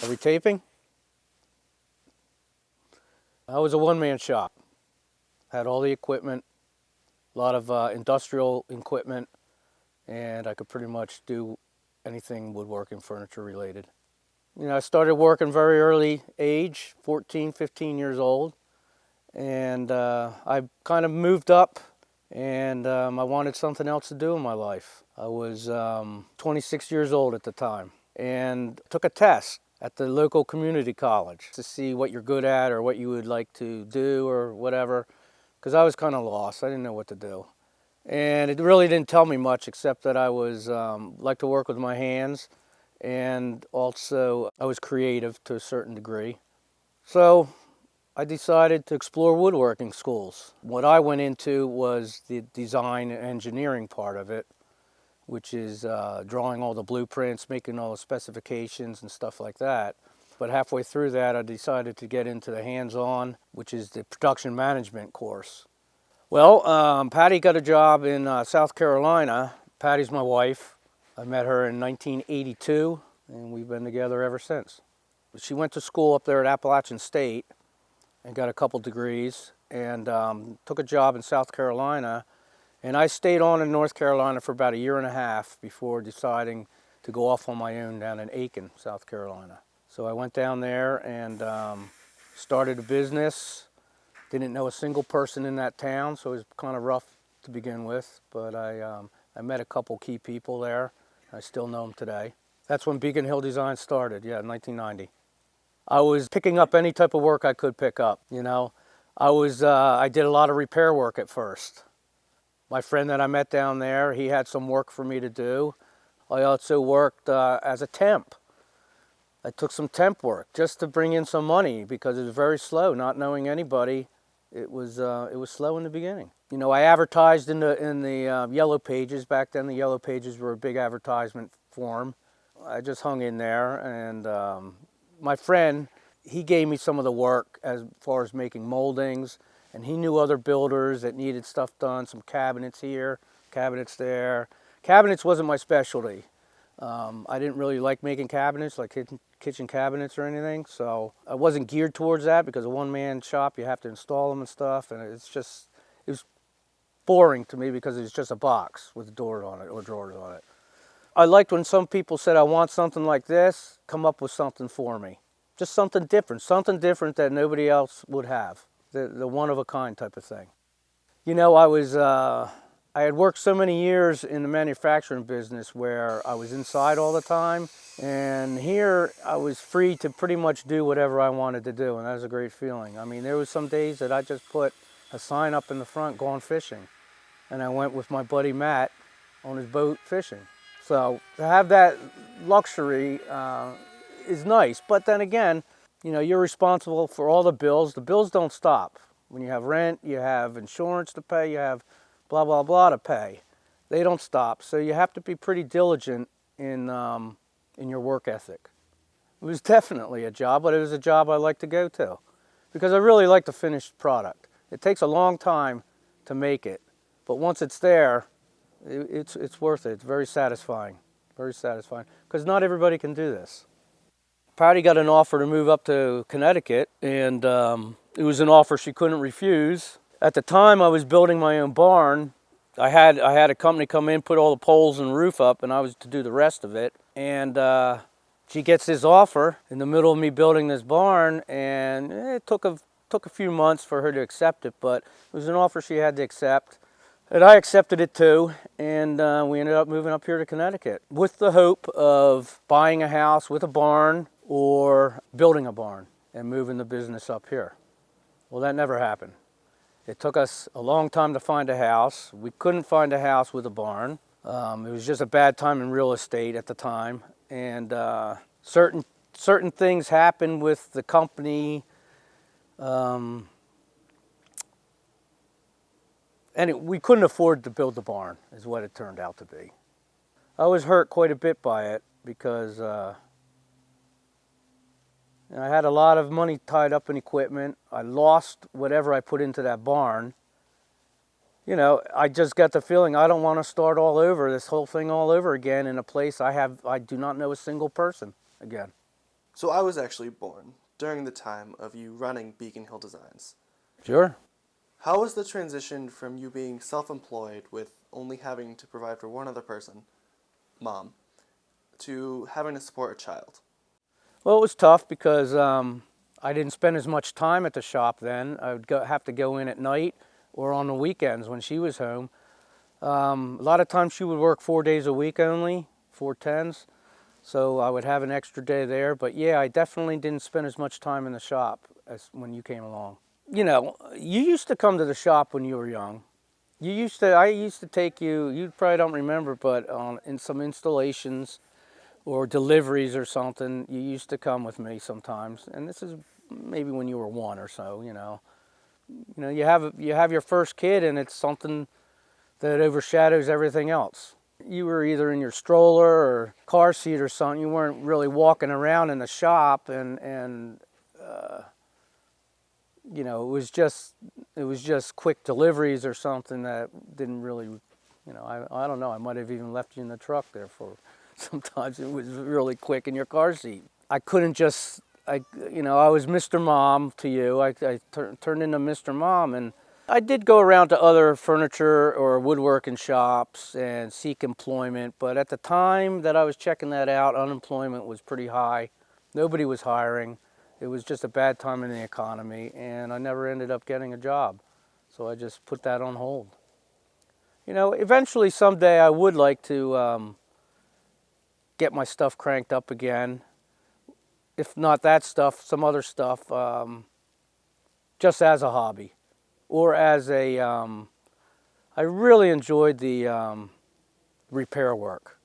Are we taping? I was a one-man shop. Had all the equipment, a lot of industrial equipment, and I could pretty much do anything woodworking, furniture related. You know, I started working very early age, 14, 15 years old, and I kind of moved up, and I wanted something else to do in my life. I was 26 years old at the time, and took a test at the local community college to see what you're good at or what you would like to do or whatever, because I was kind of lost. I didn't know what to do. And it really didn't tell me much except that I was like to work with my hands, and also I was creative to a certain degree. So I decided to explore woodworking schools. What I went into was the design and engineering part of it, which is drawing all the blueprints, making all the specifications and stuff like that. But halfway through that, I decided to get into the hands-on, which is the production management course. Well, Patty got a job in South Carolina. Patty's my wife. I met her in 1982, and we've been together ever since. She went to school up there at Appalachian State and got a couple degrees, and took a job in South Carolina. And I stayed on in North Carolina for about a year and a half before deciding to go off on my own down in Aiken, South Carolina. So I went down there and started a business. Didn't know a single person in that town, so it was kind of rough to begin with. But I met a couple key people there. I still know them today. That's when Beacon Hill Design started, yeah, in 1990. I was picking up any type of work I could pick up, you know. I did a lot of repair work at first. My friend that I met down there, he had some work for me to do. I also worked as a temp. I took some temp work just to bring in some money because it was very slow, not knowing anybody. It was slow in the beginning. You know, I advertised in the Yellow Pages. Back then, the Yellow Pages were a big advertisement form. I just hung in there, and my friend, he gave me some of the work as far as making moldings, and he knew other builders that needed stuff done, some cabinets here, cabinets there. Cabinets wasn't my specialty. I didn't really like making cabinets, like kitchen cabinets or anything, so I wasn't geared towards that because a one-man shop, you have to install them and stuff, and it was boring to me because it was just a box with a door on it or drawers on it. I liked when some people said, I want something like this, come up with something for me. Just something different that nobody else would have, the one-of-a-kind type of thing. You know, I had worked so many years in the manufacturing business where I was inside all the time, and here I was free to pretty much do whatever I wanted to do, and that was a great feeling. I mean, there was some days that I just put a sign up in the front, going fishing, and I went with my buddy Matt on his boat fishing. So to have that luxury is nice, but then again, you know, you're responsible for all the bills. The bills don't stop. When you have rent, you have insurance to pay, you have blah, blah, blah to pay. They don't stop. So you have to be pretty diligent in your work ethic. It was definitely a job, but it was a job I like to go to because I really like the finished product. It takes a long time to make it, but once it's there, it's worth it. It's very satisfying because not everybody can do this. Patty got an offer to move up to Connecticut, and it was an offer she couldn't refuse. At the time, I was building my own barn. I had a company come in, put all the poles and roof up, and I was to do the rest of it. And she gets this offer in the middle of me building this barn, and it took a few months for her to accept it, but it was an offer she had to accept. And I accepted it too, and we ended up moving up here to Connecticut with the hope of buying a house with a barn or building a barn and moving the business up here. Well, that never happened. It took us a long time to find a house. We couldn't find a house with a barn. It was just a bad time in real estate at the time, and certain things happened with the company. And we couldn't afford to build the barn, is what it turned out to be. I was hurt quite a bit by it because I had a lot of money tied up in equipment. I lost whatever I put into that barn. You know, I just got the feeling I don't want to start all over, this whole thing all over again in a place I do not know a single person again. So I was actually born during the time of you running Beacon Hill Designs. Sure. How was the transition from you being self-employed with only having to provide for one other person, mom, to having to support a child? Well, it was tough because I didn't spend as much time at the shop then. I would have to go in at night or on the weekends when she was home. A lot of times she would work 4 days a week only, 4 10s. So I would have an extra day there. But yeah, I definitely didn't spend as much time in the shop as when you came along. You know, you used to come to the shop when you were young. I used to take you, you probably don't remember, but in some installations or deliveries or something, you used to come with me sometimes. And this is maybe when you were one or so, you know. You have your first kid and it's something that overshadows everything else. You were either in your stroller or car seat or something. You weren't really walking around in the shop, and you know, it was just quick deliveries or something that didn't really, you know, I don't know. I might have even left you in the truck there for. Sometimes it was really quick in your car seat. I couldn't just, you know, I was Mr. Mom to you. I turned into Mr. Mom, and I did go around to other furniture or woodworking shops and seek employment, but at the time that I was checking that out, unemployment was pretty high. Nobody was hiring. It was just a bad time in the economy, and I never ended up getting a job. So I just put that on hold. You know, eventually someday I would like to get my stuff cranked up again. If not that stuff, some other stuff, just as a hobby or as a. I really enjoyed the repair work.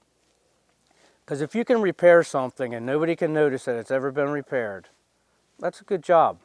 Because if you can repair something and nobody can notice that it's ever been repaired, that's a good job.